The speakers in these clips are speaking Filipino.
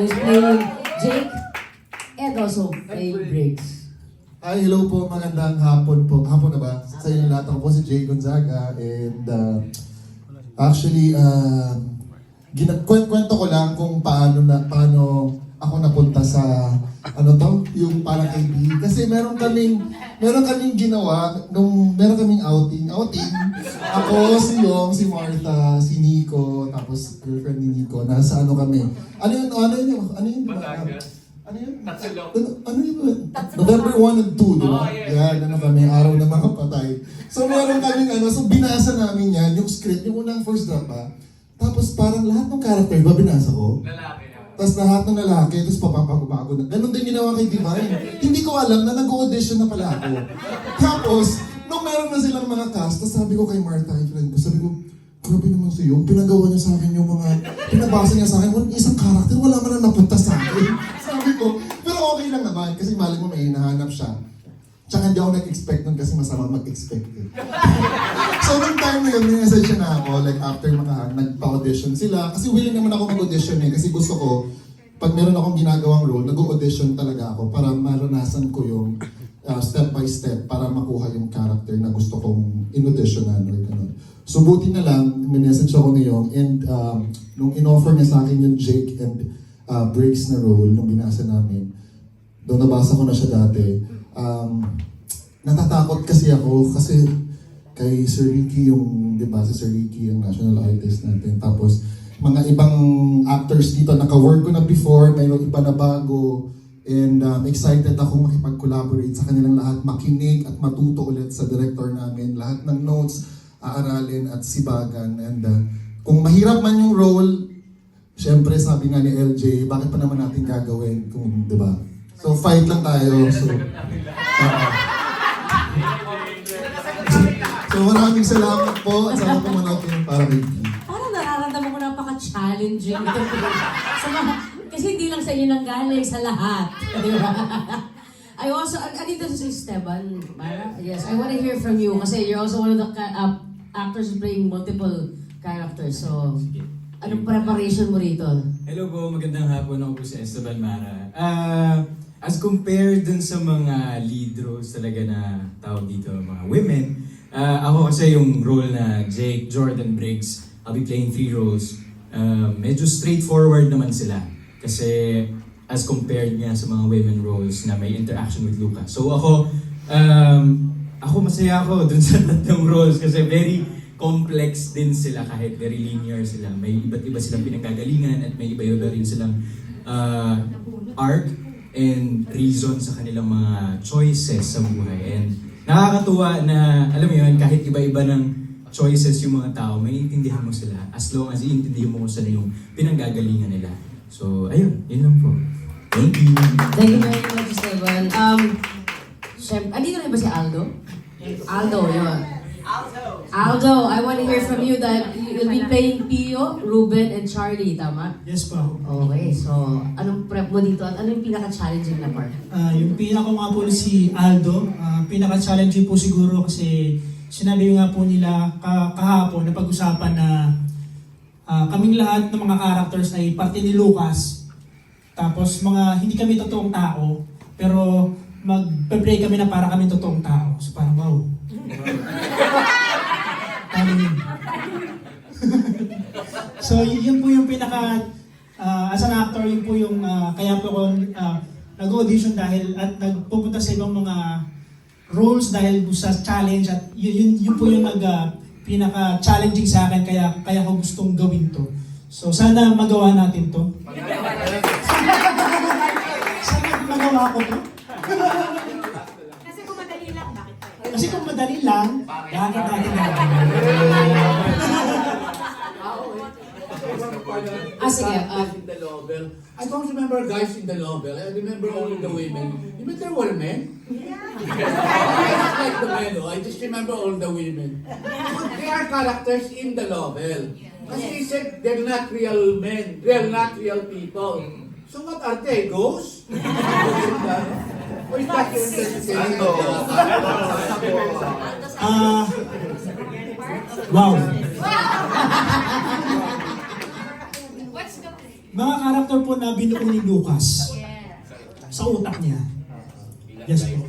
Who's playing Jake and also playing Briggs. Hi, hello po, magandang hapon po. Hapon na ba? Sa inyo lahat, ako po si Jay Gonzaga and actually, kwento ko lang kung paano ako napunta sa yung parang IB. Kasi meron kaming ginawa meron kaming outing. Ako, si Yong, si Martha, si Nico, tapos girlfriend ni Nico. Nasa kami. Ano yun, di ba? Ano yun? Ano yun? November 1 and 2, di ba? Yan, kami, araw ng mga patay. So meron kaming so binasa namin yan, yung script, yung unang first draft pa. Tapos parang lahat ng character, ba binasa ko? Lalaki na. Tapos lahat ng lalaki, tapos papabago na. Ganon din ginawa kay Divine. Hindi ko alam na nag-audition na pala ako. Tapos, nung meron na silang mga cast, tapos sabi ko kay Martha, kay friend ko, sabi ko, grabe naman sa'yo, pinagawa niya sa akin yung mga, pinabasa niya sa akin, isang karakter, wala man na napunta sa akin. Sabi ko, pero okay lang naman, kasi mali mo may hinahanap siya. Tsaka hindi ako nag-expect nun kasi masama mag-expect eh. So nung time na yun, minessage na ako, like after nagpa-audition sila. Kasi willing naman ako mag-audition eh, kasi gusto ko, pag meron akong ginagawang role, nag-audition talaga ako para maranasan ko yung step by step para makuha yung character na gusto kong in-auditionan or gano'n. So buti na lang, minessage ako niyong and nung in-offer niya sa akin yung Jake and Briggs na role, nung binasa namin, doon nabasa ko na siya dati. Natatakot kasi ako kasi kay Sir Ricky yung, di ba, si Sir Ricky yung national artist natin. Tapos, mga ibang actors dito, naka-work ko na before, mayroong iba na bago. And excited ako makipag-collaborate sa kanilang lahat, makinig at matuto ulit sa director namin. Lahat ng notes, aaralin at sibagan. And kung mahirap man yung role, syempre sabi nga ni LJ, bakit pa naman natin gagawin kung, di ba? So fight lang tayo. So maraming salamat po at sana pumunod kayo para kay P. Parang nararamdaman ko napaka-challenging ito. Kasi hindi lang sa inyo nang galing, sa lahat. Di ba? I also, andito si Esteban, Mara? Yes, I want to hear from you kasi you're also one of the actors playing multiple characters. So, anong preparation mo rito? Hello po, magandang hapon. Ako po si Esteban Mara. As compared dun sa mga lead roles talaga na tawag dito, mga women, ako kasi yung role na Jake, Jordan, Briggs, I'll be playing 3 roles. Medyo straightforward naman sila. Kasi as compared nga sa mga women roles na may interaction with Luca. So ako masaya ako dun sa tatlong roles kasi very complex din sila kahit very linear sila. May iba't iba silang pinagkagalingan at may iba-iba rin silang arc and reason sa kanilang mga choices sa buhay. And nakakatuwa na, alam mo yun, kahit iba-iba ng choices yung mga tao, maiintindihan mo sila as long as iintindihan mo sila yung pinanggagalingan nila. So, ayun, yun lang po. Thank you. Thank you very much, Esteban. Siyempre, andito na ba si Aldo? Aldo, yun. Aldo, I want to hear from you that you'll be playing Pio, Ruben, and Charlie, tama? Yes po. Okay, so anong prep mo dito at ano yung pinaka-challenging na part? Yung pinaka nga po si Aldo, pinaka-challenging po siguro kasi sinabi nga po nila kahapon na pag-usapan na kaming lahat ng mga characters ay parte ni Lucas. Tapos hindi kami totoong tao, pero mag-play kami na para kami totoong tao. So parang wow. So yun po yung pinaka as an actor, yun po yung kaya po ako nag-audition dahil at nagpupunta sa ibang mga roles dahil sa challenge at yun po yung pinaka-challenging sa akin kaya ko gustong gawin to. So sana magawa natin to. Sana magawa ko to. Kasi kung madali lang, bakit natin Sige. In the novel. I don't remember guys in the novel. I remember only the women. You mean there were men? Yeah. I don't like the men, I just remember all the women. They are characters in the novel. Kasi he said they're not real men. They're not real people. So what are they? Ghosts? Or is that your interpretation? wow. Mga karakter po na binuo ni Lucas sa utak niya. Yes po.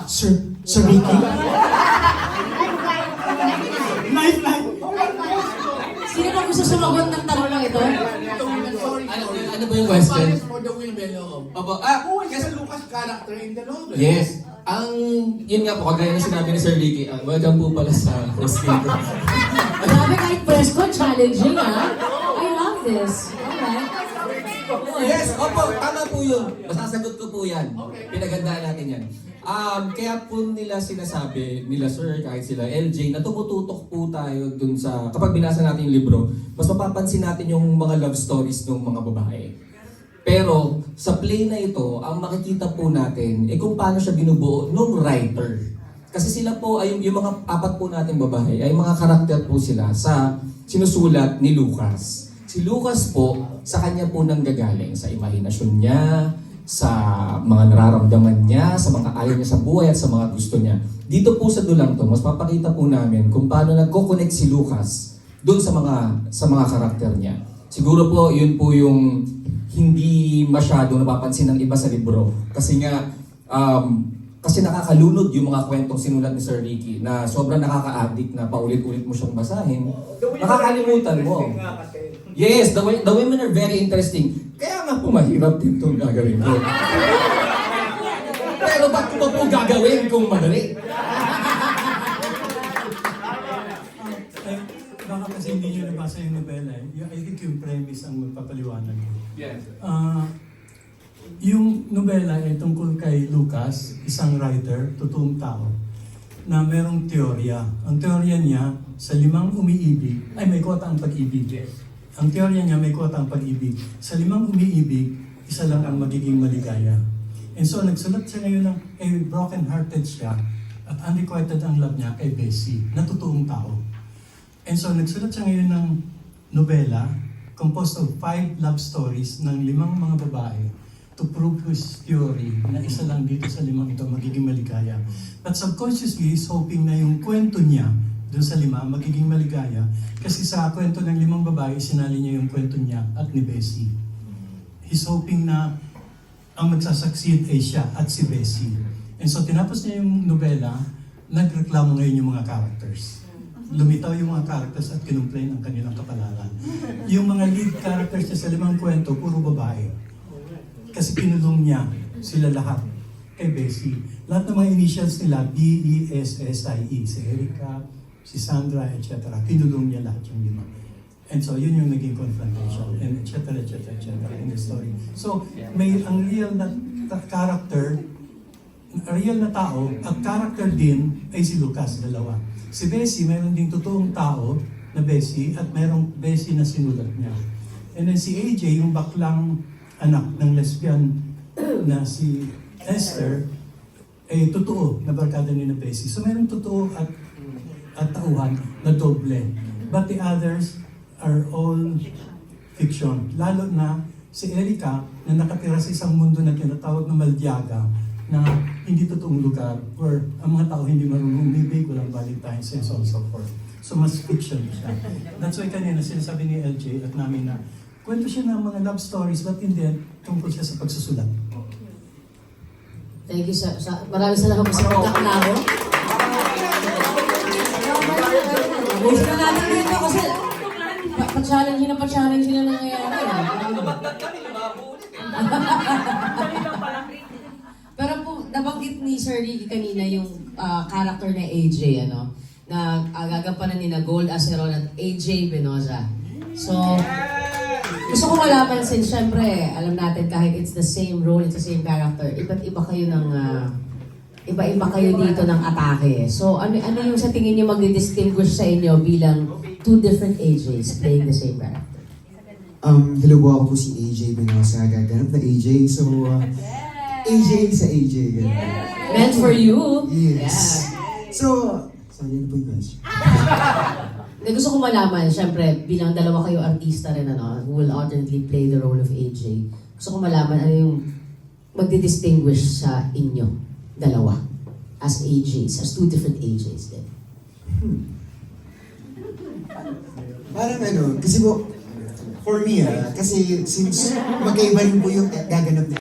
Sir Ricky. Lifeline. Sino ba gusto sumagot ng tanong lang ito? Ano ba yung question? For the women, oo. Opo, Who is the Lucas character in the novel? yes. Yun nga po, kagaya na sinabi ni Sir Ricky, welcome po pala sa hosting ko. Grabe kahit press ko, challenging ha. I love this. Alright. Yes, opo, tama po yun. Masasagot ko po yan. Pinagandaan natin yan. Kaya po nila sinasabi, nila Sir, kahit sila LJ, na tumututok po tayo dun sa, kapag binasa natin yung libro, mas mapapansin natin yung mga love stories ng mga babae. Pero sa play na ito, ang makikita po natin, kung paano siya binubuo nung writer. Kasi sila po, ay yung mga apat po nating babae, ay mga karakter po sila sa sinusulat ni Lucas. Si Lucas po, sa kanya po nanggagaling, sa imahinasyon niya, sa mga nararamdaman niya, sa mga ayaw niya sa buhay at sa mga gusto niya. Dito po sa dulang to, mas papakita po namin kung paano nagko-connect si Lucas doon sa mga karakter niya. Siguro po, yun po yung hindi masyado napapansin ng iba sa libro. Kasi nga, kasi nakakalunod yung mga kwentong sinulat ni Sir Ricky na sobrang nakaka-addict na paulit-ulit mo siyang basahin. Nakakalimutan mo. Yes, the women are very interesting. Kaya nga po mahirap din itong gagawin ko. Pero ba't ko ba po gagawin kung madali? Baka kasi hindi nyo nabasa yung novela eh. I think yung premise ang magpapaliwanag ko. Yes. Yung nobela ay tungkol kay Lucas, isang writer, totoong tao, na merong teorya. Ang teorya niya, sa 5 umiibig, ay may kota ang pag-ibig. Ang teorya niya, may kota ang pag-ibig. Sa 5 umiibig, isa lang ang magiging maligaya. And so, nagsulat siya ngayon ng, broken-hearted siya, at unrequited ang love niya kay Bessie, na totoong tao. And so, nagsulat siya ngayon ng nobela, composed of 5 love stories ng 5 mga babae, to prove his theory na isa lang dito sa 5 ito magiging maligaya. But subconsciously, he's hoping na yung kwento niya doon sa 5 magiging maligaya kasi sa kwento ng 5 babae, sinali niya yung kwento niya at ni Bessie. He's hoping na ang magsasucceed ay siya at si Bessie. And so tinapos niya yung nobela, nagreklamo ngayon yung mga characters. Lumitaw yung mga characters at kinumplain ang kanilang kapalaran. Yung mga lead characters niya sa 5 kwento, puro babae. Kasi pinulong niya sila lahat kay Bessie. Lahat ng mga initials nila, B-E-S-S-I-E. Si Erica, si Sandra, etc. Pinulong niya lahat yung 5. And so, yun yung naging confrontation, and etc. in the story. So, may ang real na character, real na tao, at character din ay si Lucas, dalawa. Si Bessie, mayroon ding totoong tao na Bessie, at mayroong Bessie na sinulat niya. And then si AJ, yung baklang anak ng lesbian na si Esther, ay totoo na barkada ni na Bessie. So mayroong totoo at tauhan na doble. But the others are all fiction. Lalo na si Erica na nakatira sa isang mundo na tinatawag na Maldiaga, na hindi totoong lugar where ang mga tao hindi marunong umibig, walang Valentine's and so on and so forth. So mas fiction siya. That's why kanina sinasabi ni LJ at namin na kwento siya ng mga love stories, but in the end, tungkol siya sa pagsusulat. Thank you maraming salamat po sa pagkakalaro. Gusto na natin dito kasi pa-challenge na nangyayari. Pero po, nabanggit ni Sir Ricky kanina yung character na AJ, ano? Na gagampanan ni na Gold Aceron at AJ Benoza. So, gusto ko malaman since syempre, alam natin kahit it's the same role, it's the same character, iba-iba kayo dito ng atake. So, ano yung sa tingin niyo magdi-distinguish sa inyo bilang 2 different AJs playing the same character? Hello po, ako po si AJ Benosa, gaganap na AJ. So, AJ sa AJ. Meant for you. Yes. Yeah. So, saan yun po yung question? Gusto ko malaman, syempre, bilang dalawa kayo artista rin, ano, who will alternately play the role of AJ. Gusto ko malaman ano yung magdi-distinguish sa inyo, dalawa, as AJs, as 2 different AJs din. Parang ano, kasi po, For me, kasi since magkaiba rin po yung gaganap na